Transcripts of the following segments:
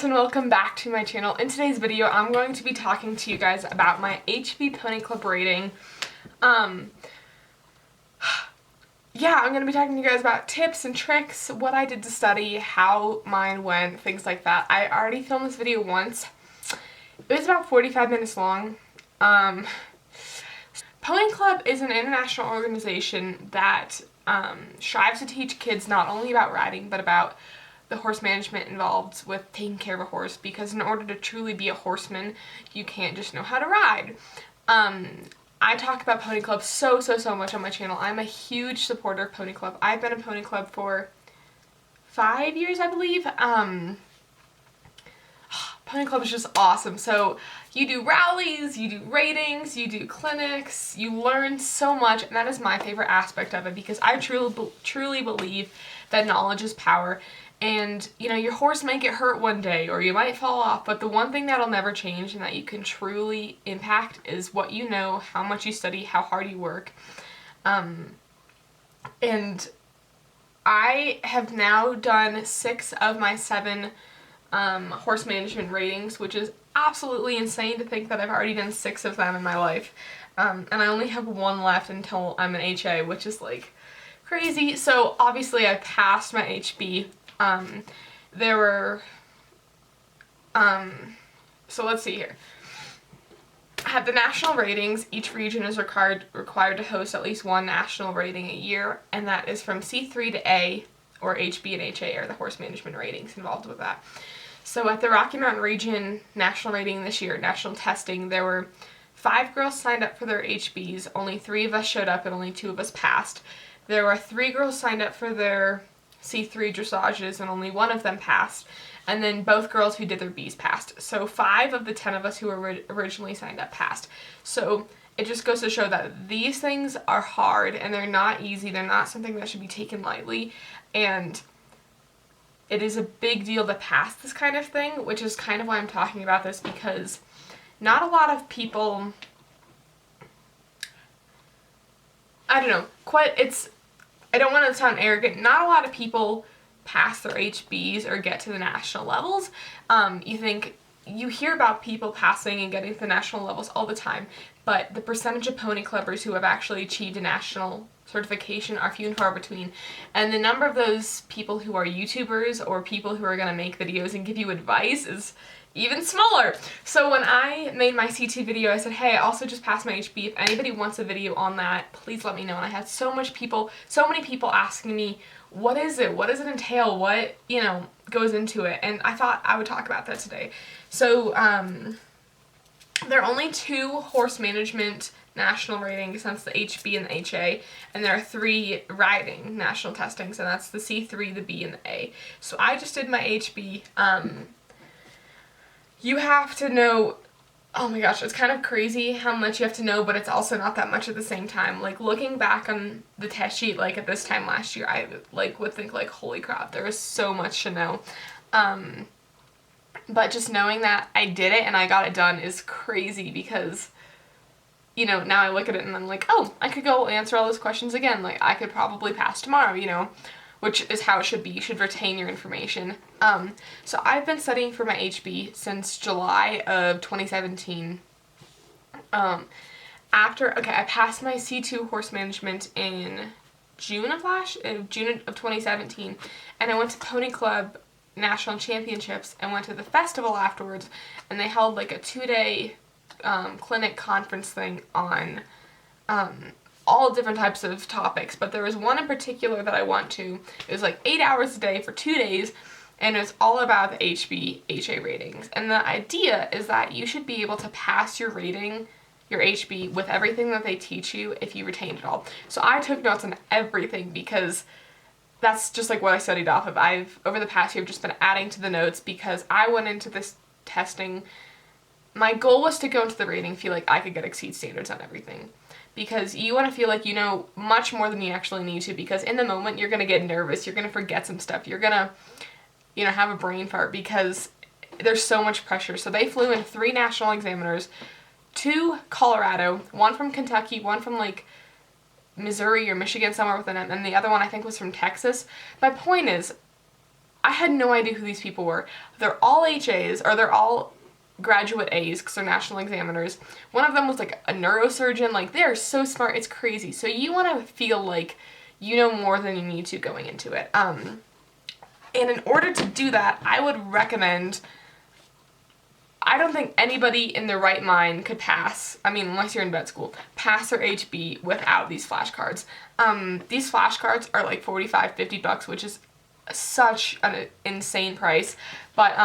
Madison, welcome back to my channel. In today's video, I'm going to be talking to you guys about my HB Pony Club rating. I'm going to be talking to you guys about tips and tricks, what I did to study, how mine went, things like that. I already filmed this video once. It was about 45 minutes long. Pony Club is an international organization that strives to teach kids not only about riding, but about the horse management involved with taking care of a horse, because in order to truly be a horseman, you can't just know how to ride. I talk about Pony Club so much on my channel. I'm a huge supporter of Pony Club. I've been in Pony Club for 5 years, I believe. Pony Club is just awesome. So you do rallies, you do ratings, you do clinics, you learn so much, and that is my favorite aspect of it, because I truly believe that knowledge is power. And, you know, your horse might get hurt one day or you might fall off, but the one thing that'll never change and that you can truly impact is what you know, how much you study, how hard you work. And I have now done 6 of my 7 horse management ratings, which is absolutely insane to think that I've already done 6 of them in my life. And I only have 1 left until I'm an HA, which is like crazy. So obviously I passed my HB. There were, so let's see here. I have the national ratings. Each region is required to host at least 1 national rating a year, and that is from C3 to A, or HB and HA are the horse management ratings involved with that. So at the Rocky Mountain region national rating this year, national testing, there were 5 girls signed up for their HBs. Only 3 of us showed up and only 2 of us passed. There were 3 girls signed up for their C3 dressages and only 1 of them passed, and then both girls who did their Bs passed. So 5 of the 10 of us who were originally signed up passed. So it just goes to show that these things are hard and they're not easy. They're not something that should be taken lightly, and it is a big deal to pass this kind of thing, which is kind of why I'm talking about this, because not a lot of people, I don't know, I don't want to sound arrogant, not a lot of people pass their HBs or get to the national levels. You hear about people passing and getting to the national levels all the time, but the percentage of pony clubbers who have actually achieved a national certification are few and far between. And the number of those people who are YouTubers or people who are going to make videos and give you advice is even smaller. So when I made my C2 video, I said, hey, I also just passed my HB. If anybody wants a video on that, please let me know. And I had so many people asking me, what is it? What does it entail? What, goes into it? And I thought I would talk about that today. So there are only 2 horse management national ratings, that's the HB and the HA, and there are 3 riding national testings, and that's the C3, the B, and the A. So I just did my HB. You have to know, oh my gosh, it's kind of crazy how much you have to know, but it's also not that much at the same time. Like, looking back on the test sheet, like, at this time last year, I, would think, holy crap, there was so much to know. But just knowing that I did it and I got it done is crazy, because, now I look at it and I'm like, oh, I could go answer all those questions again. Like, I could probably pass tomorrow, which is how it should be. You should retain your information. So I've been studying for my HB since July of 2017. I passed my C2 horse management in June of 2017, and I went to Pony Club National Championships and went to the festival afterwards, and they held a 2-day clinic conference thing on all different types of topics, but there was one in particular that I went to. It was 8 hours a day for 2 days, and it's all about the HB, HA ratings. And the idea is that you should be able to pass your rating, your HB, with everything that they teach you if you retain it all. So I took notes on everything, because that's just what I studied off of. Over the past year, I've just been adding to the notes, because I went into this testing. My goal was to go into the rating, feel like I could exceed standards on everything. Because you want to feel like you know much more than you actually need to, because in the moment you're going to get nervous, you're going to forget some stuff, you're going to, have a brain fart, because there's so much pressure. So they flew in 3 national examiners, 2 Colorado, 1 from Kentucky, 1 from Missouri or Michigan, somewhere within it, and the other one I think was from Texas. My point is, I had no idea who these people were. They're all HAs, or they're all graduate A's because they're national examiners. One of them was like a neurosurgeon. Like, they're so smart, it's crazy. So you want to feel like you know more than you need to going into it. And in order to do that, I would recommend, I don't think anybody in their right mind could pass, I mean, unless you're in vet school, pass their HB without these flashcards. These flashcards are like $45, $50, which is such an insane price, but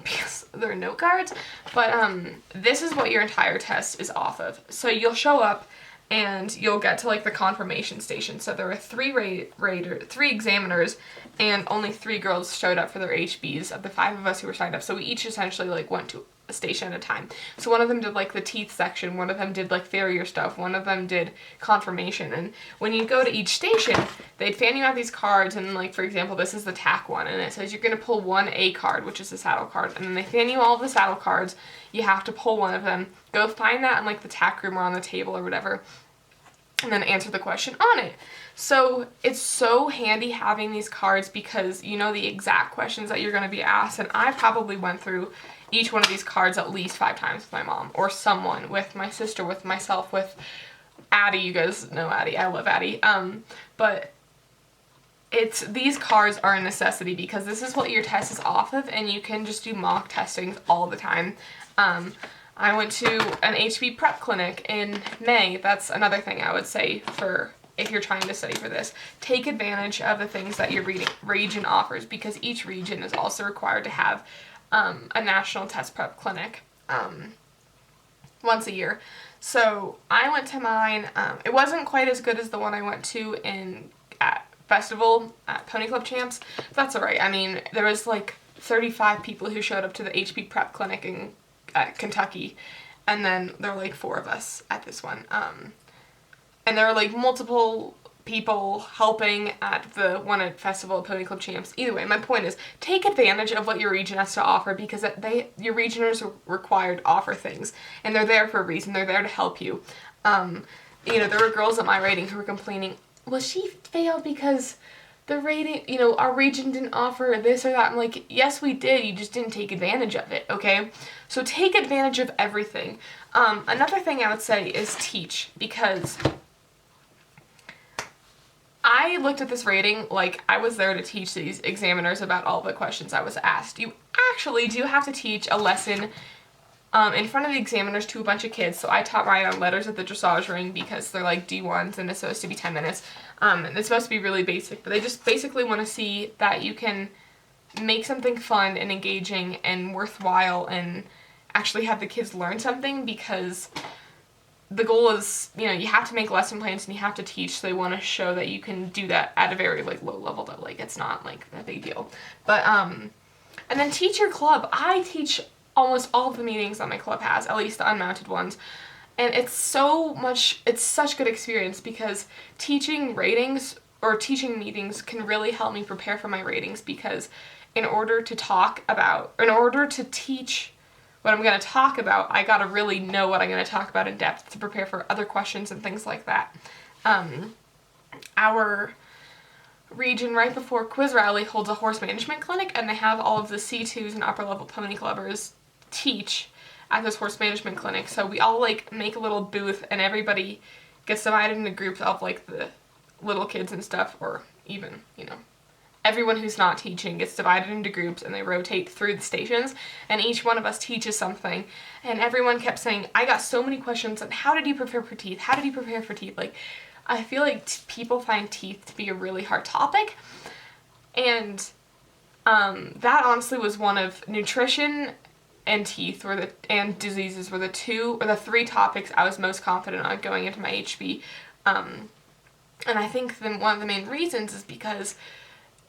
because they're note cards, but this is what your entire test is off of. So you'll show up and you'll get to like the confirmation station. So there were three examiners, and only 3 girls showed up for their HBs of the 5 of us who were signed up. So we each essentially like went to a station at a time. So one of them did like the teeth section, one of them did like farrier stuff, one of them did confirmation. And when you go to each station, they'd fan you out these cards, and like, for example, this is the tack one, and it says you're going to pull one A card, which is the saddle card, and then they fan you all of the saddle cards. You have to pull one of them, go find that in like the tack room or on the table or whatever, and then answer the question on it. So it's so handy having these cards because you know the exact questions that you're going to be asked, and I probably went through each one of these cards at least 5 times with my mom, or someone, with my sister, with myself, with Addie. You guys know Addie. I love Addie. But these cards are a necessity because this is what your test is off of, and you can just do mock testings all the time. I went to an HB prep clinic in May. That's another thing I would say for if you're trying to study for this. Take advantage of the things that your region offers, because each region is also required to have a national test prep clinic once a year. So I went to mine. It wasn't quite as good as the one I went to at Festival at Pony Club Champs. That's alright. I mean, there was like 35 people who showed up to the HB prep clinic in Kentucky, and then there were like 4 of us at this one. And there were like multiple people helping at the one at Festival Pony Club Champs. Either way, my point is, take advantage of what your region has to offer, because your regioners are required to offer things, and they're there for a reason. They're there to help you. You know, there were girls at my rating who were complaining, well, she failed because the rating, you know, our region didn't offer this or that. I'm like, yes, we did. You just didn't take advantage of it, okay? So take advantage of everything. Another thing I would say is teach, because I looked at this rating like I was there to teach these examiners about all the questions I was asked. You actually do have to teach a lesson in front of the examiners to a bunch of kids. So I taught mine on letters at the dressage ring because they're like D1s and it's supposed to be 10 minutes. And it's supposed to be really basic, but they just basically want to see that you can make something fun and engaging and worthwhile and actually have the kids learn something, because the goal is, you know, you have to make lesson plans and you have to teach, so they want to show that you can do that at a very, like, low level, though. Like, it's not, like, a big deal. But, and then teach your club. I teach almost all of the meetings that my club has, at least the unmounted ones. And it's such good experience, because teaching ratings or teaching meetings can really help me prepare for my ratings, because in order to teach what I'm going to talk about, I got to really know what I'm going to talk about in depth to prepare for other questions and things like that. Our region, right before Quiz Rally, holds a horse management clinic, and they have all of the C2s and upper level pony clubbers teach at this horse management clinic. So we all like make a little booth, and everybody gets divided into groups of like the little kids and stuff, or even, you know, everyone who's not teaching gets divided into groups, and they rotate through the stations, and each one of us teaches something. And everyone kept saying, I got so many questions on how did you prepare for teeth? How did you prepare for teeth? Like, I feel like people find teeth to be a really hard topic, and that honestly was one of nutrition and teeth and diseases were the 3 topics I was most confident on going into my HB. And I think one of the main reasons is because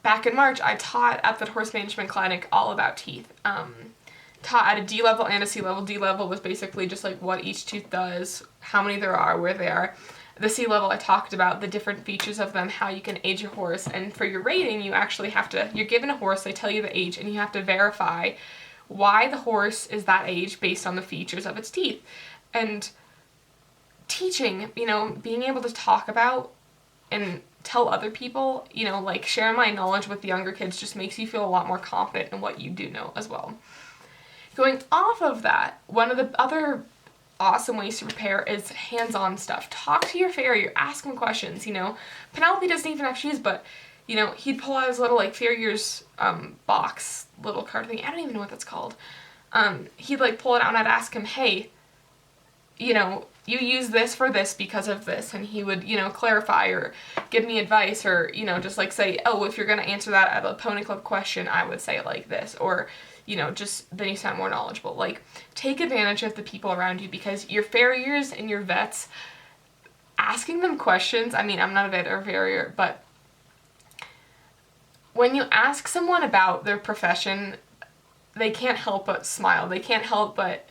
back in March, I taught at the horse management clinic all about teeth. Taught at a D level and a C level. D level was basically just like what each tooth does, how many there are, where they are. The C level, I talked about the different features of them, how you can age a horse, and for your rating, you actually you're given a horse, they tell you the age, and you have to verify why the horse is that age based on the features of its teeth. And teaching, you know, being able to talk about and tell other people, you know, like share my knowledge with the younger kids just makes you feel a lot more confident in what you do know as well. Going off of that, one of the other awesome ways to prepare is hands-on stuff. Talk to your farrier, ask him questions, you know. Penelope doesn't even have shoes, but, you know, he'd pull out his little, like, farrier's box, little card thing. I don't even know what that's called. He'd, like, pull it out and I'd ask him, hey, you know, you use this for this because of this, and he would, you know, clarify or give me advice, or, you know, just like say, oh, if you're going to answer that at a pony club question, I would say it like this, or, you know, just then you sound more knowledgeable. Like, take advantage of the people around you, because your farriers and your vets, asking them questions, I mean, I'm not a vet or a farrier, but when you ask someone about their profession, they can't help but smile. They can't help but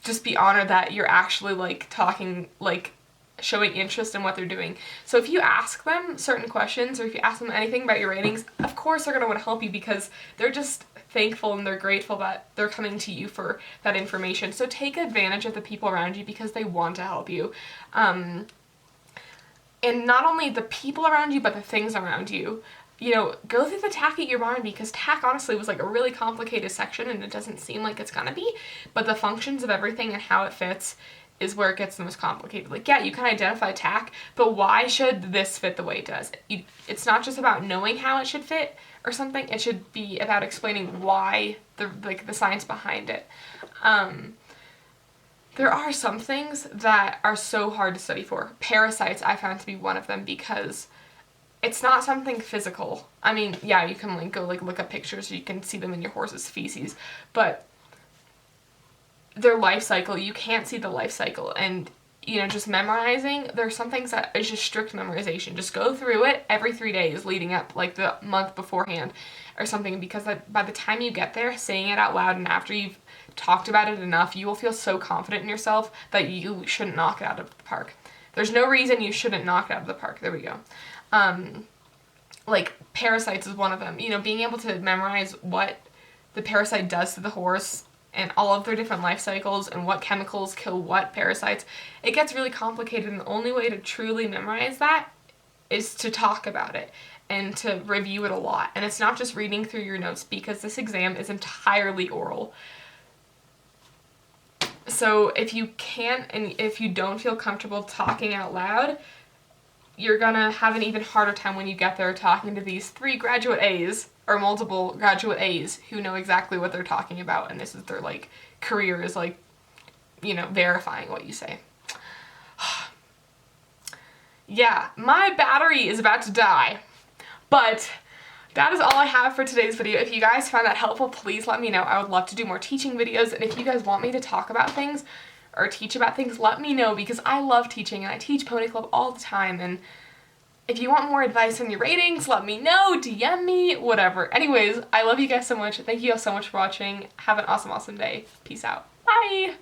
just be honored that you're actually, like, talking, like, showing interest in what they're doing. So if you ask them certain questions, or if you ask them anything about your ratings, of course they're going to want to help you, because they're just thankful and they're grateful that they're coming to you for that information. So take advantage of the people around you, because they want to help you. And not only the people around you, but the things around you. You know, go through the tack at your barn, because tack honestly was like a really complicated section and it doesn't seem like it's gonna be, but the functions of everything and how it fits is where it gets the most complicated. Like, yeah, you can identify tack, but why should this fit the way it does? It's not just about knowing how it should fit or something, it should be about explaining why, the science behind it. There are some things that are so hard to study for. Parasites I found to be one of them, because it's not something physical. I mean, yeah, you can, like, go, like, look up pictures, so you can see them in your horse's feces, but their life cycle, you can't see the life cycle, and, you know, just memorizing, there's some things that is just strict memorization. Just go through it every 3 days leading up, like, the month beforehand or something, because by the time you get there, saying it out loud and after you've talked about it enough, you will feel so confident in yourself that you shouldn't knock it out of the park. There's no reason you shouldn't knock it out of the park. There we go. Like, parasites is one of them. You know, being able to memorize what the parasite does to the horse and all of their different life cycles and what chemicals kill what parasites, it gets really complicated, and the only way to truly memorize that is to talk about it and to review it a lot. And it's not just reading through your notes, because this exam is entirely oral. So if you can't, and if you don't feel comfortable talking out loud, you're gonna have an even harder time when you get there talking to these 3 graduate A's, or multiple graduate A's, who know exactly what they're talking about, and this is their, like, career is, like, you know, verifying what you say. Yeah, my battery is about to die, but that is all I have for today's video. If you guys found that helpful, please let me know. I would love to do more teaching videos, and if you guys want me to talk about things or teach about things, let me know, because I love teaching and I teach Pony Club all the time. And if you want more advice on your ratings, let me know, DM me, whatever. Anyways, I love you guys so much. Thank you guys so much for watching. Have an awesome, awesome day. Peace out. Bye!